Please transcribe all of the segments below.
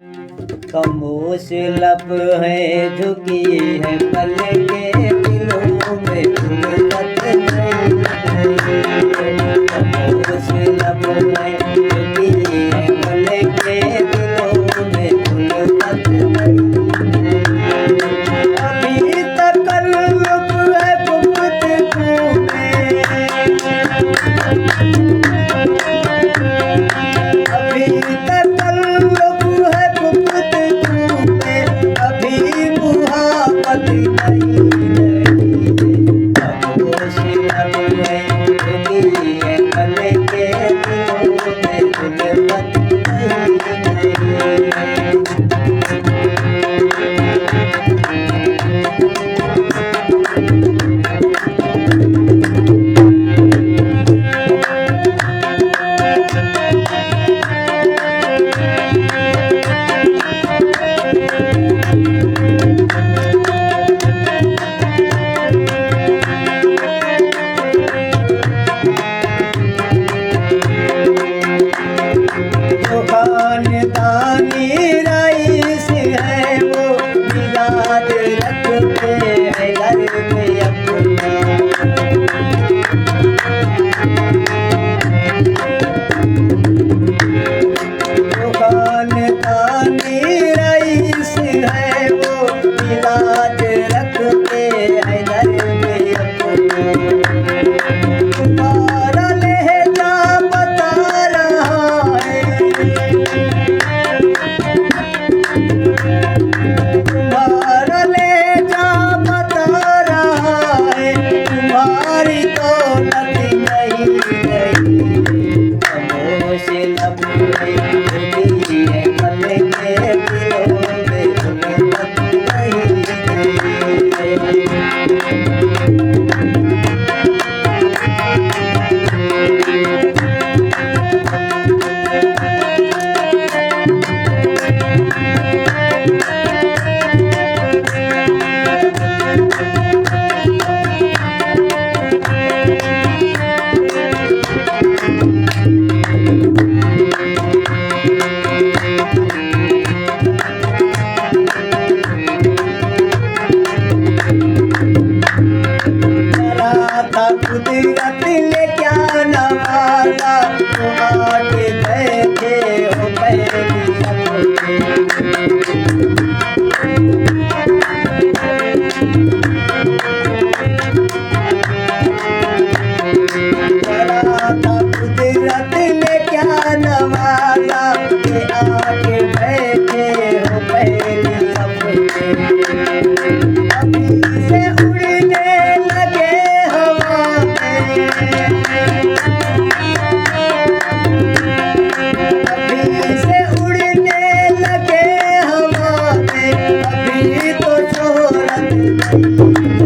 खामोश लब है झुकी है पल के दिलों में फुर्सत नहीं है। खामोश लब है झुकी है पल के दिलों में फुर्सत नहीं है। अभी तकल्लुफ़ है गुफ्तगू में, अभी तकल्लुफ़ है गुफ्तगू में, अभी मुहाबत नहीं है। खामोश लब है झुकी है पल के दिलों में फुर्सत नहीं है। जो खानदानी रईस है वो मिलाद रखते हैं घर में अपना। जो खानदानी रईस है वो मिलाद रखते हैं घर में अपना। तुम्हारा लहजा बता रहा है, तुम्हारा लहजा बता रहा है, तुम्हारी दौलत नहीं रही। खामोश लब है झुकी है पल के दिलों में फुर्सत नहीं है। था कुदरत ने क्या नवाजा, तुम आके बैठे हो पहली सबके। था कुदरत ने क्या नवाजा, के आके बैठे हो पहली सबके। अभी से उड़ने लगे हवा में, अभी से उड़ने लगे हवा में, अभी तो शोहरत नहीं है।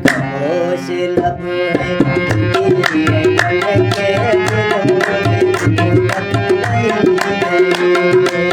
खामोश लब है झुकी है पल के दिलों में फुर्सत नहीं है।